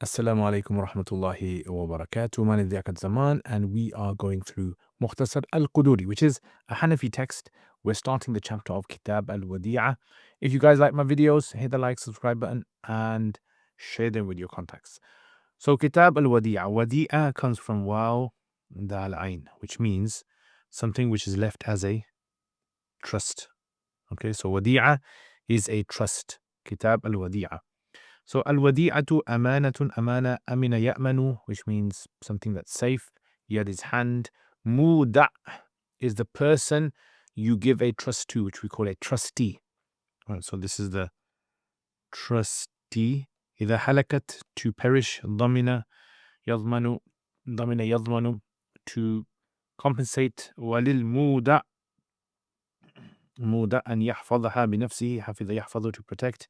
Assalamu alaikum wa rahmatullahi wa barakatuh. My name is Liaquat Zaman, and we are going through Mukhtasar al-Qudoori, which is a Hanafi text. We're starting the chapter of Kitab al-Wadi'ah. If you guys like my videos, hit the like, subscribe button, and share them with your contacts. So, Kitab al-Wadi'ah. Wadi'ah comes from Waw Dal Ain, which means something which is left as a trust. Okay, so Wadi'ah is a trust. Kitab al-Wadi'ah. So al-wadi'atu amanatun, amana, amina ya'manu, which means something that's safe. Yad is hand. Muda' is the person you give a trust to, which we call a trustee. Right, so this is the trustee. إذا halakat, to perish. ضمن يضمن, ضمن يضمن, to compensate. وللمودع, مودع أن يحفظها بنفسه. حفظ يحفظ, to protect.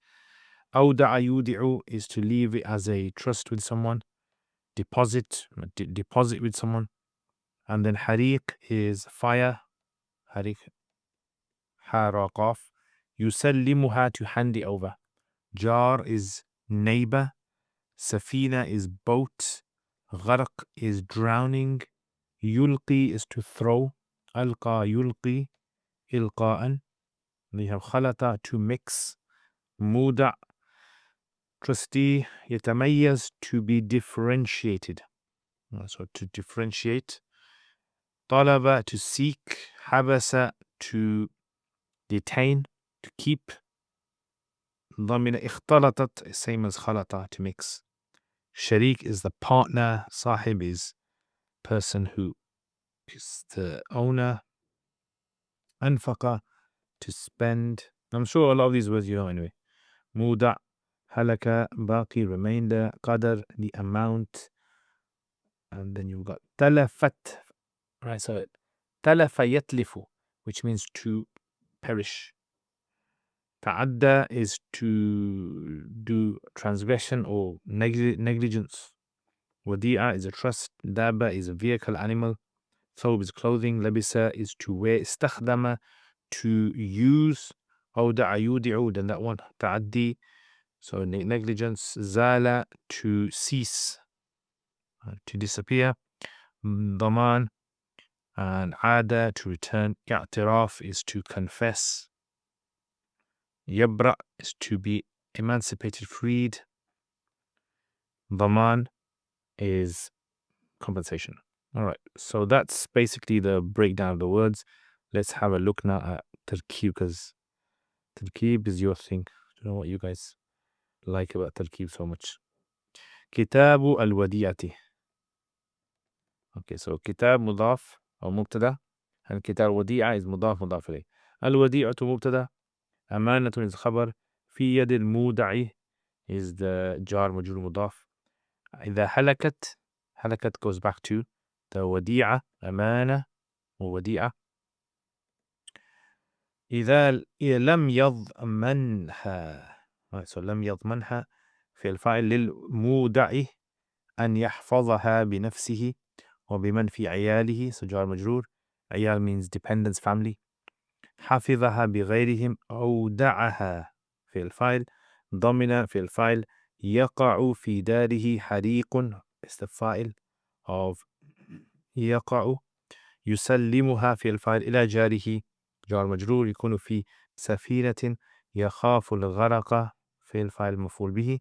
أودع يودع is to leave it as a trust with someone. Deposit with someone. And then حريق is fire. حريق حرقاف. يسلمها, to hand it over. Jar is neighbor. Safina is boat. غرق is drowning. يلقي is to throw. ألقى يلقي إلقاء. We have خلط, to mix. مودع, trustee. يتميز, to be differentiated. So to differentiate. طلب, to seek. حبس, to detain, to keep. ضمن اختلطت, same as خلط, to mix. Sharik is the partner. Sahib is person who is the owner. أنفق, to spend. I'm sure a lot of these words you know anyway. مودع, halaka, baqi, remainder. Qadr, the amount. And then you've got talafat. Right, so talafa yatlifu, which means to perish. Ta'adda is to do transgression or negligence. Wadi'a is a trust. Daba is a vehicle, animal. Thawb is clothing. Labisa is to wear. Istakhdama, to use. Awda'a yudi'u, then that one. Ta'addi, so negligence. Zala, to cease, to disappear. Daman and Ada, to return. I'tiraf is to confess. Yabra is to be emancipated, freed. Daman is compensation. All right, so that's basically the breakdown of the words. Let's have a look now at tarkib, because tarkib is your thing. I don't know what you guys like about tarkib so much. Kitabu al-Wadi'ati. Okay, so kitab mudaf or mubtada, and kitab al-Wadi'a is mudaf ilayh. Al-Wadi'atu mubtada. أمانة is خبر. في يد المودع is the jar مجرور مضاف. إذا هلكت goes back to the وديعة. أمانة ووديعة. إذا لم يضمنها, so لم يضمنها في الفاعل للمودع أن يحفظها بنفسه وبمن في عياله, so jar مجرور. عيال means dependents, family. حفظها بغيرهم. أودعها في الفاعل. ضمن في الفاعل. يقع في داره حريق is the فاعل of يقع. يسلمها في الفاعل إلى جاره, جار مجرور. يكون في سفينة. يخاف الغرق في الفاعل مفعول به.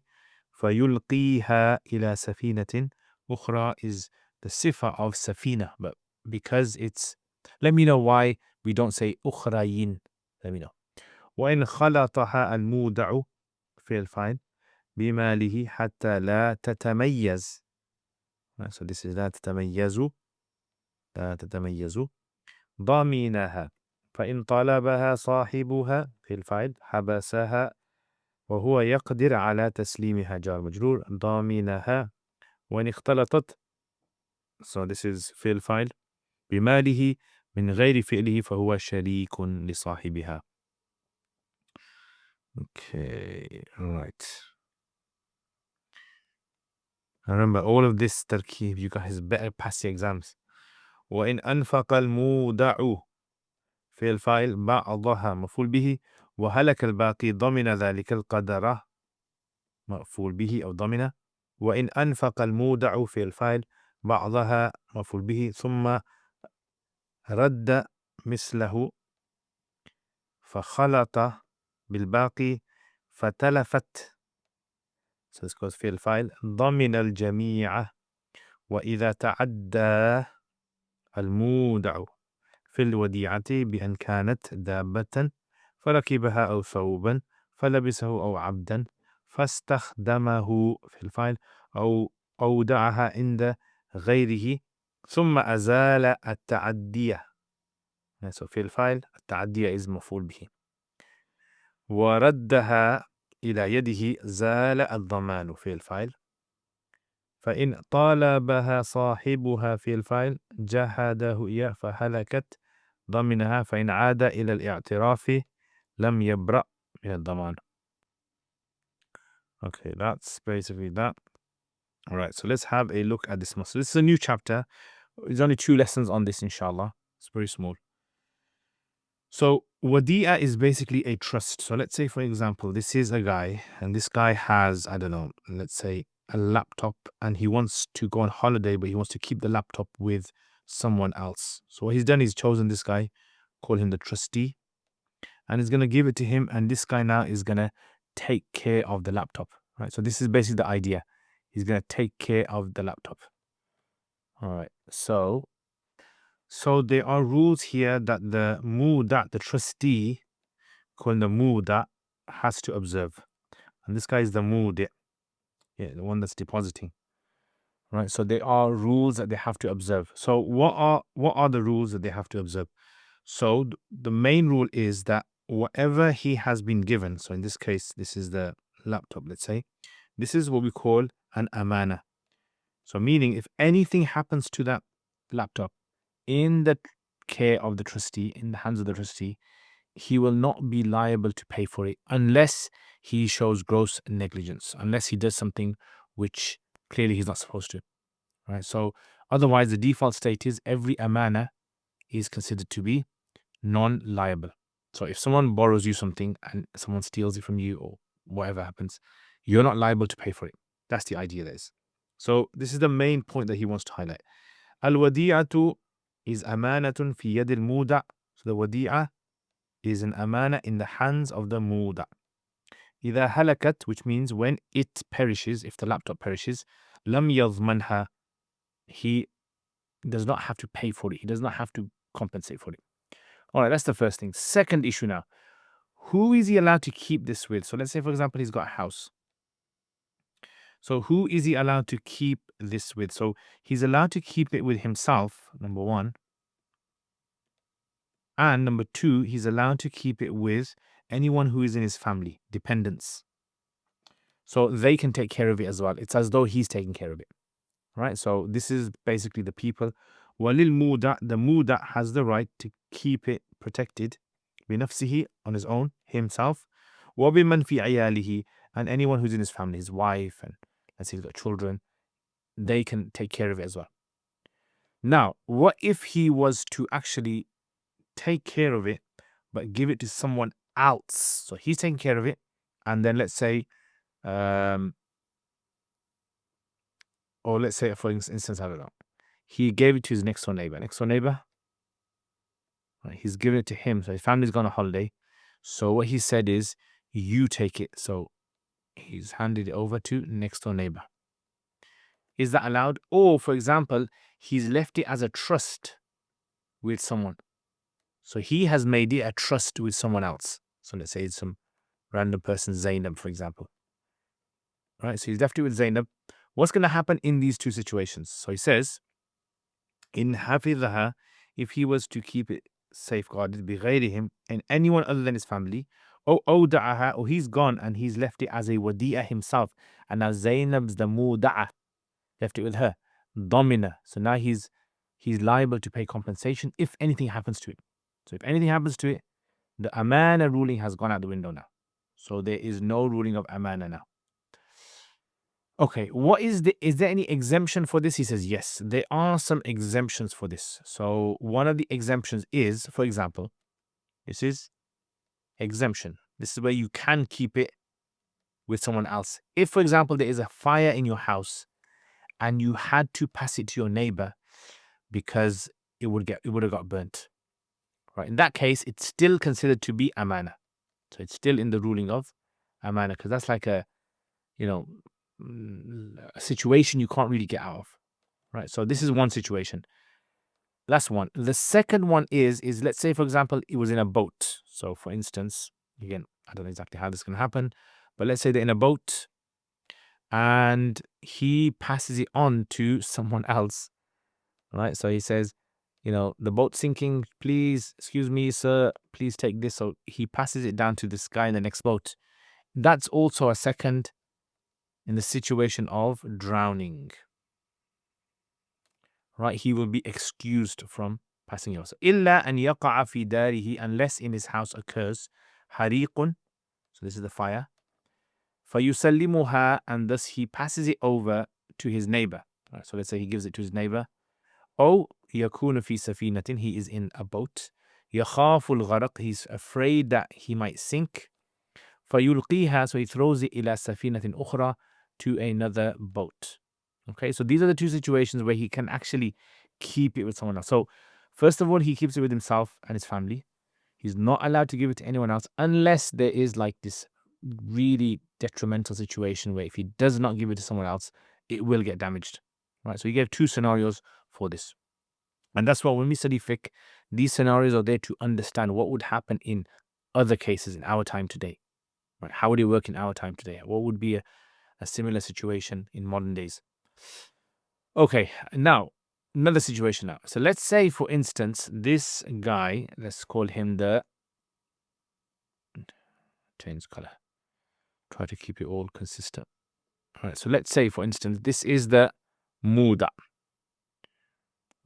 فيلقيها إلى سفينة أخرى is the sifa of safina, but because it's, let me know why we don't say أخرين. Let me know. وإن خلطها المودع في الفاعل بماله حتى لا تتميز. So this is لا تتميز. لا تتميز. ضامنها. فإن طلبها صاحبها في الفاعل حبسها وهو يقدر على تسليمها, جار مجرور. ضامنها. وإن اختلطت, so this is في الفاعل بماله من غير فعله فهو شريك لصاحبها. Okay, right. Remember, all of this tarkib, you guys better pass the exams. وإن أنفق المودع في الفاعل بعضها مفعول به وهلك الباقي ضمن ذلك القدر مفعول به أو ضمن. وإن أنفق المودع في الفاعل بعضها مفعول به ثم رد مثله فخلط بالباقي فتلفت. So this goes في الفاعل ضمن الجميع. وإذا تعدى المودع في الوديعة بأن كانت دابة فركبها أو ثوبا فلبسه أو عبدا فاستخدمه في الفاعل أو أودعها عند غيره ثم أزال التعدية. So في الفاعل التعدية is مفعول به. وردها إلى يده زال الضمان في الفاعل. فإن طالبها صاحبها في الفاعل جحده إياه فهلكت ضمنها. فإن عاد إلى الاعتراف لم يبرأ من الضمان. Okay, that's basically that. All right, so let's have a look at this. So this is a new chapter. There's only 2 lessons on this, inshallah. It's very small. So wadi'a is basically a trust. So let's say, for example, this is a guy, and this guy has, I don't know, let's say a laptop, and he wants to go on holiday, but he wants to keep the laptop with someone else. So what he's done, he's chosen this guy, call him the trustee, and he's going to give it to him, and this guy now is going to take care of the laptop, right? So this is basically the idea. He's going to take care of the laptop. All right, so there are rules here that the muda, the trustee, called the muda, has to observe. And this guy is the mudi, the one that's depositing. Right, so there are rules that they have to observe. So what are the rules that they have to observe? So the main rule is that whatever he has been given, so in this case, this is the laptop, let's say, this is what we call an amana. So meaning if anything happens to that laptop in the care of the trustee, in the hands of the trustee, he will not be liable to pay for it unless he shows gross negligence, unless he does something which clearly he's not supposed to. Right? So otherwise, the default state is every amana is considered to be non-liable. So if someone borrows you something and someone steals it from you or whatever happens, you're not liable to pay for it. That's the idea there is. So this is the main point that he wants to highlight. Al-wadi'atu is amanatun fi yad al-muda'. So the wadi'ah is an amana in the hands of the muda'. إذا halakat, which means when it perishes, if the laptop perishes, lam yadhmanha, he does not have to pay for it. He does not have to compensate for it. All right, that's the first thing. Second issue now. Who is he allowed to keep this with? So let's say, for example, he's got a house. So who is he allowed to keep this with? So he's allowed to keep it with himself, number one. And number two, he's allowed to keep it with anyone who is in his family, dependents. So they can take care of it as well. It's as though he's taking care of it. Right? So this is basically the people. Walil muda, the muda has the right to keep it protected. بنفسه, on his own, himself. وبمن في عياله, and anyone who's in his family, his wife, and let's say he's got children, they can take care of it as well. Now, what if he was to actually take care of it, but give it to someone else? So he's taking care of it, and then let's say, or let's say, for instance, I don't know, he gave it to his next door neighbor. Right, he's given it to him. So his family's gone on holiday. So what he said is, you take it. So he's handed it over to next door neighbor. Is that allowed? Or, for example, he's left it as a trust with someone. So he has made it a trust with someone else. So let's say it's some random person, Zainab, for example. Right, so he's left it with Zainab. What's going to happen in these two situations? So he says, in hafidhaha, if he was to keep it safeguarded, بغيرهم, and anyone other than his family, or awda'aha, or he's gone and he's left it as a wadi'a himself, and now Zainab's the muda'a, left it with her, domina. So now he's liable to pay compensation if anything happens to it. So if anything happens to it, the amana ruling has gone out the window now. So there is no ruling of amana now. Okay, is there any exemption for this? He says, yes, there are some exemptions for this. So one of the exemptions is, for example, this is exemption. This is where you can keep it with someone else. If, for example, there is a fire in your house and you had to pass it to your neighbor because it would have got burnt, right? In that case, it's still considered to be amana. So it's still in the ruling of amana, because that's like a situation you can't really get out of, right? So this is one situation. That's one. The second one is let's say, for example, it was in a boat. So for instance, again, I don't know exactly how this can happen, but let's say they're in a boat and he passes it on to someone else, right? So he says, the boat's sinking, please, excuse me, sir, please take this. So he passes it down to this guy in the next boat. That's also a second in the situation of drowning, right? He will be excused from passing it on. إِلَّا أَنْ يَقَعَ فِي دَارِهِ, unless in his house occurs حَرِيقٌ, so this is the fire, فَيُسَلِّمُهَا, and thus he passes it over to his neighbor. Right, so let's say he gives it to his neighbor. أو يكون في سفينة, he is in a boat. يخاف الغرق, he's afraid that he might sink. فيلقيها, so he throws it إلى سفينة أخرى, to another boat. Okay, so these are the two situations where he can actually keep it with someone else. So first of all, he keeps it with himself and his family. He's not allowed to give it to anyone else unless there is like this really detrimental situation where if he does not give it to someone else, it will get damaged. Right, so he gave two scenarios for this. And that's why when we study fiqh, these scenarios are there to understand what would happen in other cases in our time today. Right? How would it work in our time today? What would be a similar situation in modern days? Okay, now another situation now. So let's say, for instance, this guy, let's call him change color. Try to keep it all consistent. All right, so let's say, for instance, this is the Muda.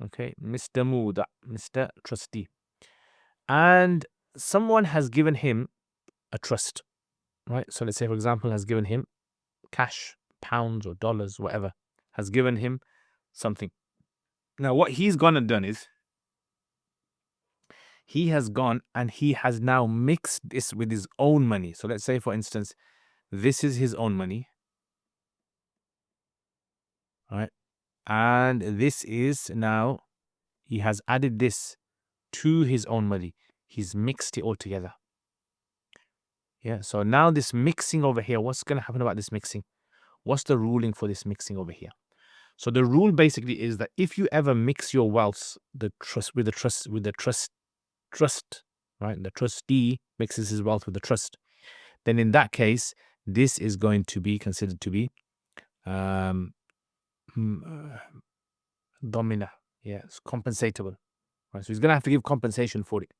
Okay, Mr. Muda, Mr. Trustee. And someone has given him a trust, right? So let's say, for example, has given him cash, pounds or dollars, whatever, has given him something. Now, what he's gone and done is he has gone and he has now mixed this with his own money. So let's say, for instance, this is his own money, right? And this is now, he has added this to his own money. He's mixed it all together. Yeah, so now this mixing over here, what's going to happen about this mixing? What's the ruling for this mixing over here? So the rule basically is that if you ever mix your wealth, the trust, right? The trustee mixes his wealth with the trust. Then in that case, this is going to be considered to be domina. Yeah, it's compensatable. Right? So he's going to have to give compensation for it.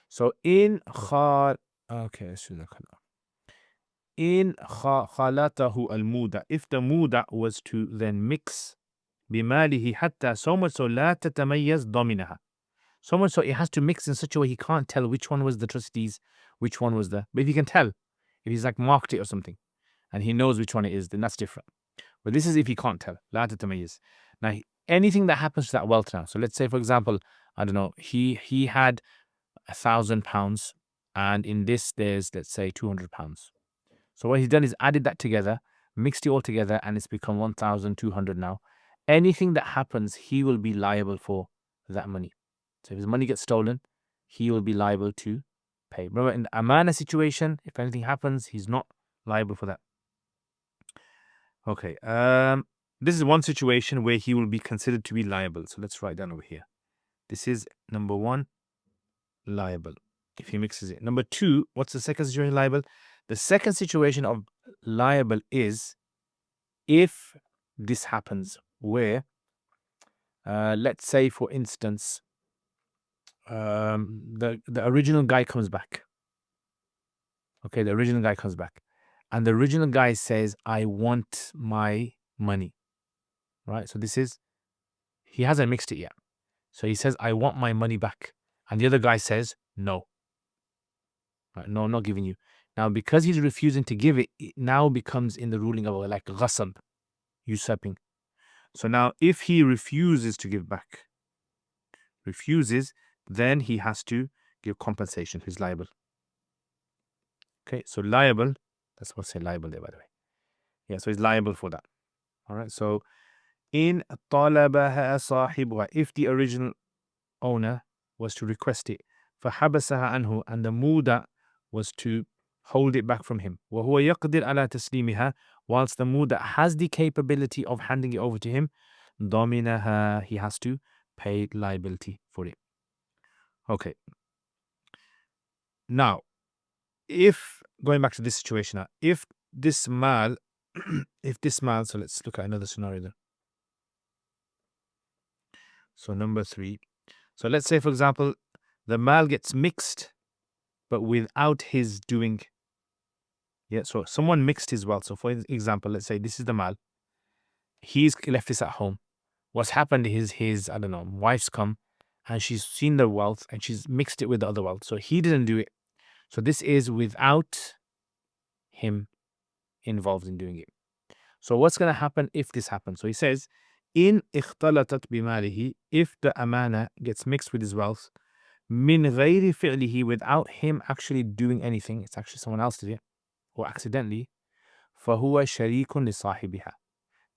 So in khalatahu al-muda, if the muda was to then mix bimalihi hatta, so much so la tatamayyaz dominaha, so much so it has to mix in such a way he can't tell which one was the trustees, which one was the, but if he can tell, if he's like marked it or something and he knows which one it is, then that's different. But this is if he can't tell, la tatamayyaz. Now anything that happens to that wealth now, so let's say, for example, I don't know, he had £1,000 and in this there's, let's say, £200. So what he's done is added that together, mixed it all together, and it's become 1,200 now. Anything that happens, he will be liable for that money. So if his money gets stolen, he will be liable to pay. Remember, in the amana situation, if anything happens, he's not liable for that. Okay, this is one situation where he will be considered to be liable. So let's write down over here. This is number one, liable, if he mixes it. Number two, what's the second situation, liable? The second situation of liable is if this happens where, let's say, for instance, the original guy comes back. Okay, the original guy comes back. And the original guy says, I want my money. Right? So this is, he hasn't mixed it yet. So he says, I want my money back. And the other guy says, no. Right? No, I'm not giving you. Now, because he's refusing to give it, it now becomes in the ruling of like ghasab, usurping. So now, if he refuses to give back, then he has to give compensation. He's liable. Okay, so liable That's what's liable there, by the way. Yeah, so he's liable for that. All right. So in طلبها صاحبها, if the original owner was to request it, فحبسها عنه, and the muda was to hold it back from him, وهو يقدر على تسليمها, whilst the muda has the capability of handing it over to him, ضمنها, he has to pay liability for it. Okay. Now, if going back to this situation now, if this mal, so let's look at another scenario then. So number 3. So let's say, for example, the mal gets mixed, but without his doing. Yeah, so someone mixed his wealth. So for example, let's say this is the mal. He's left this at home. What's happened is his, I don't know, wife's come and she's seen the wealth and she's mixed it with the other wealth. So he didn't do it. So this is without him involved in doing it. So what's going to happen if this happens? So he says, in اختلطت بماله, if the amana gets mixed with his wealth, min غير فعله, without him actually doing anything, it's actually someone else did it, or accidentally, فهو شريك لصاحبها.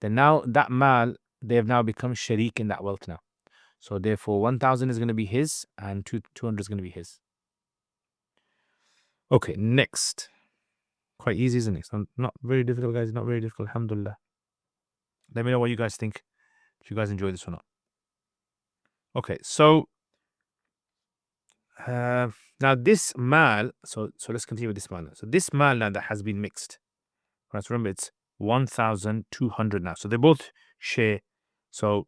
Then now that mal, they have now become sharik in that wealth now. So therefore 1,000 is going to be his and 200 is going to be his. Okay, next. Quite easy, isn't it? So not very difficult, guys. Not very difficult. Alhamdulillah. Let me know what you guys think. If you guys enjoy this or not. Okay, so now this mal. So let's continue with this mal. So this mal now that has been mixed. Right. So remember, it's 1,200 now. So they both share. So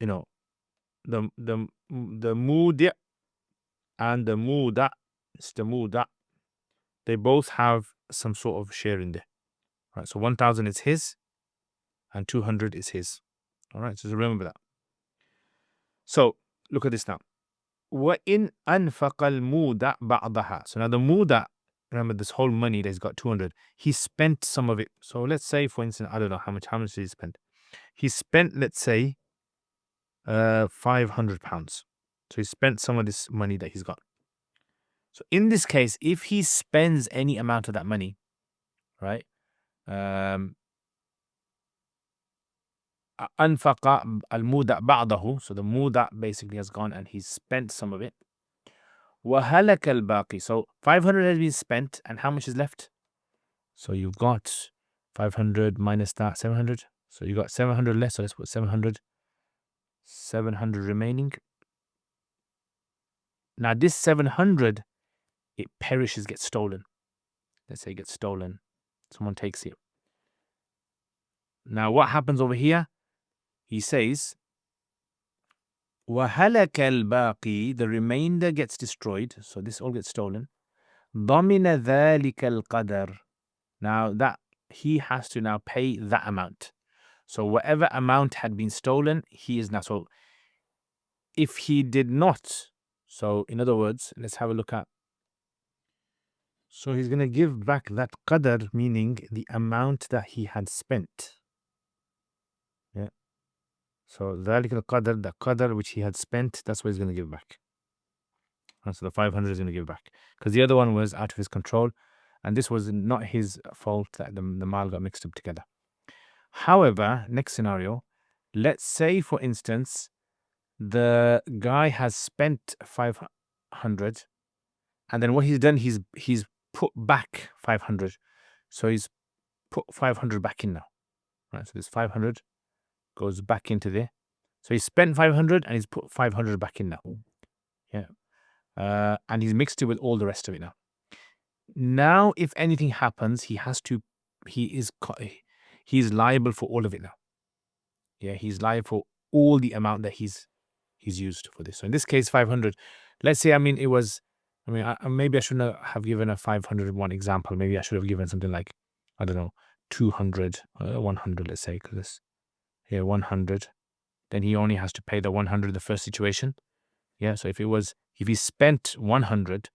you know, the mudi and the muda. It's the muda. They both have some sort of share in there. Right. So 1,000 is his, and 200 is his. All right. So remember that. So look at this now. وَإِنْ أَنْفَقَ الْمُودَ بَعْضَهَا. So now the muda, remember this whole money that he's got 200, he spent some of it. So let's say, for instance, I don't know how much did he spend? He spent, let's say, £500. So he spent some of this money that he's got. So in this case, if he spends any amount of that money, right, أنفق المودع بعضه, so the muda basically has gone and he's spent some of it. وهلك الباقي, so 500 has been spent, and how much is left? So you've got 500 minus that 700, so you got 700 less. So let's put 700 remaining. Now this 700, it perishes, gets stolen. Let's say it gets stolen, someone takes it. Now what happens over here? He says, وَهَلَكَ الْبَاقِي, the remainder gets destroyed, so this all gets stolen. ضَمِنَ ذَلِكَ الْقَدَرِ, now that he has to now pay that amount. So whatever amount had been stolen, he is now. So if he did not, so in other words, let's have a look at. So he's going to give back that qadr, meaning the amount that he had spent. Yeah. So ذلك القدر, the qadr which he had spent, that's what he's going to give back. And so the 500 is going to give back, because the other one was out of his control, and this was not his fault that the mal got mixed up together. However, next scenario, let's say for instance, the guy has spent 500, and then what he's done, he's put back 500. So he's put 500 back in now. Right, so this 500 goes back into there. So he spent 500 and he's put 500 back in now. Yeah. And he's mixed it with all the rest of it now. Now, if anything happens, he's liable for all of it now. Yeah, he's liable for all the amount that he's used for this. So in this case, 500. Let's say, maybe I shouldn't have given a 501 example. Maybe I should have given something like, I don't know, 200, 100, let's say, because this here 100. Then he only has to pay the 100 the first situation. Yeah, so if he spent 100,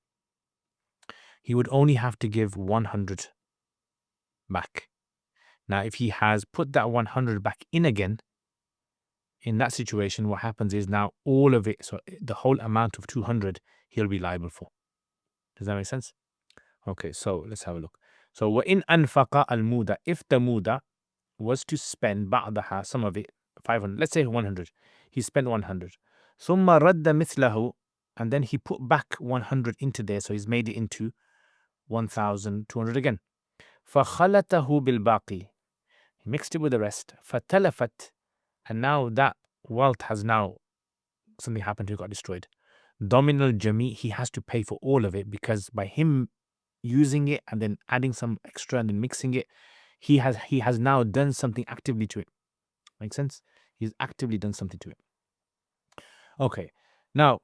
he would only have to give 100 back. Now, if he has put that 100 back in again, in that situation, what happens is now all of it, so the whole amount of 200, he'll be liable for. Does that make sense? Okay, so let's have a look. So وَإِنْ أَنْفَقَ الْمُودَ, if the muda was to spend بعضها, some of it, 500, let's say 100, he spent 100. ثُمَّ رَدَّ مِثْلَهُ, and then he put back 100 into there, so he's made it into 1,200 again. فَخَلَتَهُ بِالْبَاقِي, he mixed it with the rest. فَتَلَفَتْ, and now that wealth has now, something happened to it, got destroyed. Dominal Jami, he has to pay for all of it, because by him using it and then adding some extra and then mixing it, he has now done something actively to it. Make sense? He's actively done something to it. Okay. Now,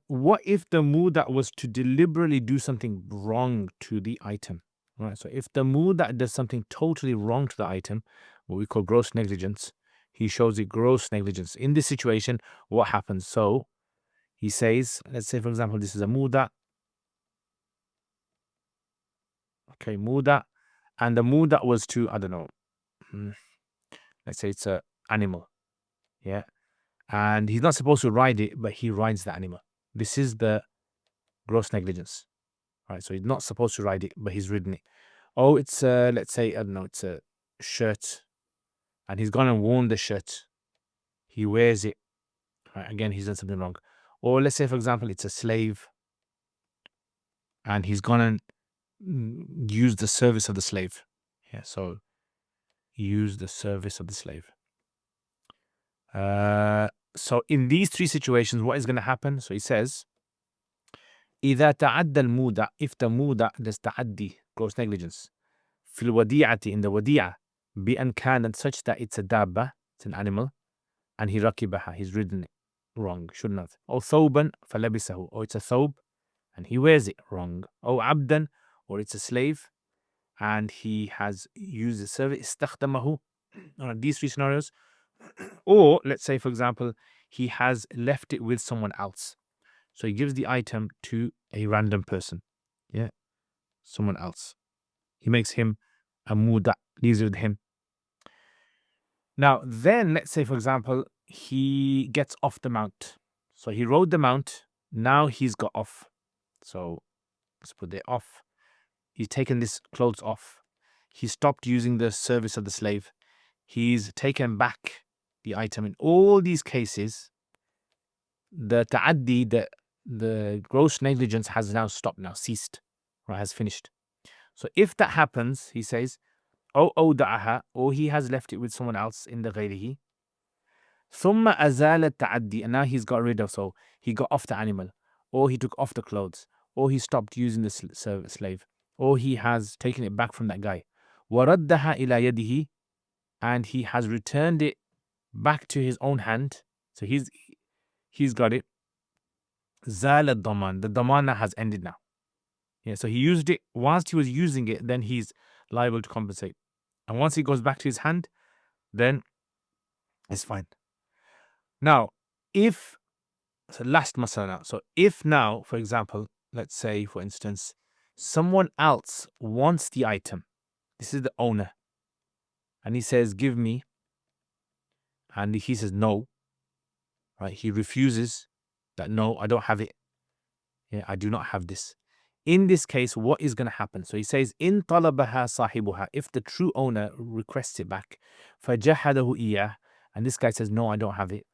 what if the muda was to deliberately do something wrong to the item? Right. So if the muda does something totally wrong to the item, what we call gross negligence, he shows it gross negligence. In this situation, what happens? So he says, let's say, for example, this is a muda. Okay, muda. And the muda was to, I don't know, let's say it's an animal. Yeah. And he's not supposed to ride it, but he rides the animal. This is the gross negligence. Right. So he's not supposed to ride it, but he's ridden it. Oh, it's let's say, I don't know, it's a shirt. And he's gone and worn the shirt. He wears it. Right, again, he's done something wrong. Or let's say, for example, it's a slave. And he's gone and used the service of the slave. Yeah, so use the service of the slave. So in these three situations, what is going to happen? So he says, إذا تعدى المودع, if the muda does تعدي, gross negligence, في الوديعة, in the وديعة, بأن كانت such that it's a dabba, it's an animal, and he ركبها, he's ridden it, wrong, should not. أو ثوبا فلبسه, or it's a thobe, and he wears it, wrong. أو عبدا, or it's a slave, and he has used the service, استخدمه, these three scenarios. Or let's say, for example, he has left it with someone else. So he gives the item to a random person. Yeah. Someone else. He makes him a muda, leaves it with him. Now, then, let's say, for example, he gets off the mount. So he rode the mount. Now he's got off. So let's put it off. He's taken this clothes off. He stopped using the service of the slave. He's taken back the item. In all these cases, the ta'addi, the gross negligence has now stopped, now ceased, right, has finished. So if that happens, he says, أو أودعها, or he has left it with someone else in the غيره, ثم أزال التعدي, and now he's got rid of, so he got off the animal, or he took off the clothes, or he stopped using the slave, or he has taken it back from that guy. وردها إلى يده, and he has returned it back to his own hand. So he's got it. زال الضمان, the damana has ended now. Yeah, so he used it whilst he was using it, then he's liable to compensate. And once it goes back to his hand, then it's fine. Now, if, so last masala now. So if now, for example, let's say, for instance, someone else wants the item. This is the owner. And he says, give me. And he says, no. Right? He refuses that, no, I don't have it. Yeah, I do not have this. In this case, what is going to happen? So he says, in talabaha sahibuha, if the true owner requests it back, fajahadahu iyah, and this guy says, no, I don't have it.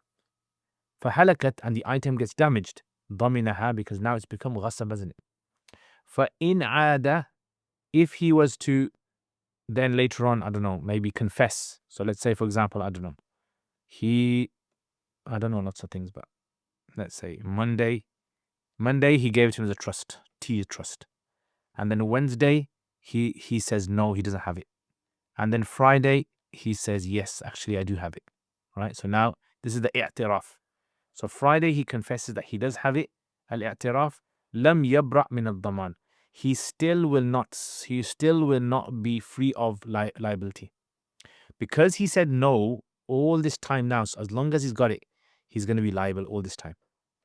Fahalakat, and the item gets damaged. Daminaha, because now it's become ghasab, isn't it? Fa-in aada, if he was to then later on, I don't know, maybe confess. So let's say, for example, I don't know, I don't know lots of things, but let's say Monday he gave it to him as a trust, trust. And then Wednesday, he says no, he doesn't have it. And then Friday, he says, yes, actually I do have it. Right? So now this is the i'tiraf. So Friday he confesses that he does have it. Al-i'tiraf, lam yabra' min al-daman. He still will not be free of liability. Because he said no all this time now, so as long as he's got it, he's going to be liable all this time.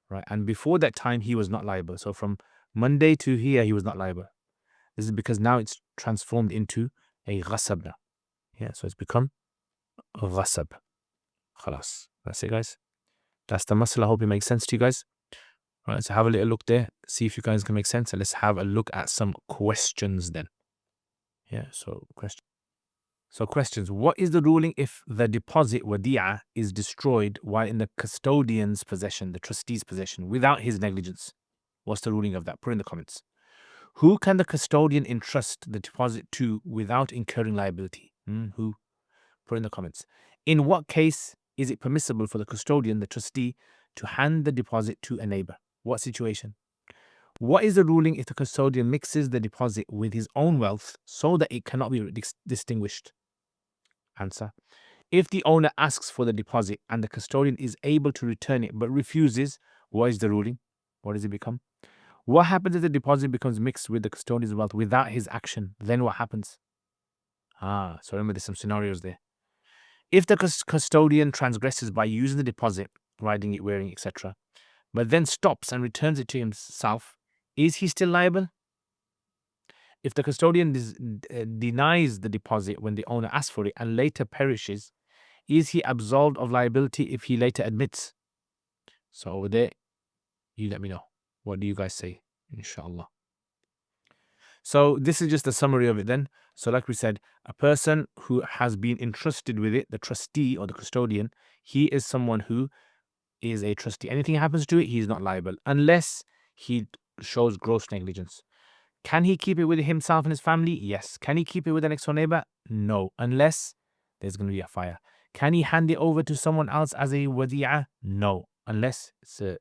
Right? And before that time, he was not liable. So from Monday to here, he was not liable. This is because now it's transformed into a ghasab now. Yeah, so it's become a ghasab. Khalas. That's it, guys. That's the masala. I hope it makes sense to you guys. All right, so have a little look there. See if you guys can make sense. And let's have a look at some questions then. Yeah, so questions. What is the ruling if the deposit wadi'ah is destroyed while in the custodian's possession, the trustee's possession, without his negligence? What's the ruling of that? Put in the comments. Who can the custodian entrust the deposit to without incurring liability? Who? Put in the comments. In what case is it permissible for the custodian, the trustee, to hand the deposit to a neighbor? What situation? What is the ruling if the custodian mixes the deposit with his own wealth so that it cannot be distinguished? Answer. If the owner asks for the deposit and the custodian is able to return it but refuses, what is the ruling? What does it become? What happens if the deposit becomes mixed with the custodian's wealth without his action? Then what happens? So remember there's some scenarios there. If the custodian transgresses by using the deposit, riding it, wearing, etc., but then stops and returns it to himself, is he still liable? If the custodian denies the deposit when the owner asks for it and later perishes, is he absolved of liability if he later admits? So over there, you let me know. What do you guys say? Inshallah. So this is just a summary of it then. So like we said, a person who has been entrusted with it, the trustee or the custodian, he is someone who is a trustee. Anything happens to it, he is not liable unless he shows gross negligence. Can he keep it with himself and his family? Yes. Can he keep it with an next door neighbor? No, unless there's going to be a fire. Can he hand it over to someone else as a wadi'ah? No, unless it's a,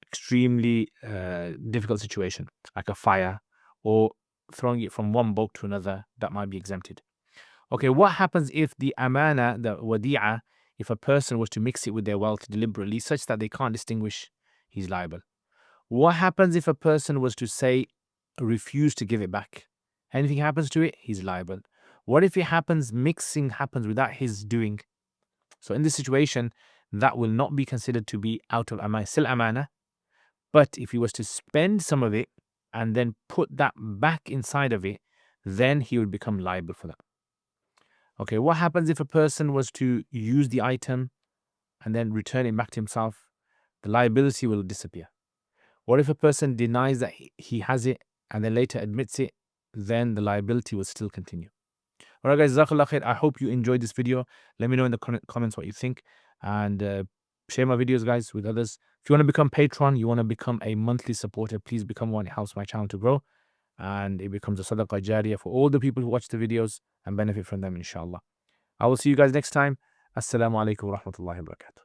extremely difficult situation like a fire or throwing it from one boat to another. That might be exempted. Okay, what happens if the amana, the wadi'ah, if a person was to mix it with their wealth deliberately such that they can't distinguish? He's liable. What happens if a person was to say, refuse to give it back? Anything happens to it, he's liable. What if it happens, mixing happens without his doing? So in this situation, that will not be considered to be out of sil amana. But if he was to spend some of it and then put that back inside of it, then he would become liable for that. Okay, what happens if a person was to use the item and then return it back to himself? The liability will disappear. What if a person denies that he has it and then later admits it? Then the liability will still continue. Alright guys, Jazakallah khair. I hope you enjoyed this video. Let me know in the comments what you think, and share my videos guys with others. If you want to become patron, you want to become a monthly supporter, please become one. It helps my channel to grow and it becomes a sadaqah jariyah for all the people who watch the videos and benefit from them, inshallah. I will see you guys next time. Assalamu alaikum wa rahmatullahi wa barakatuh.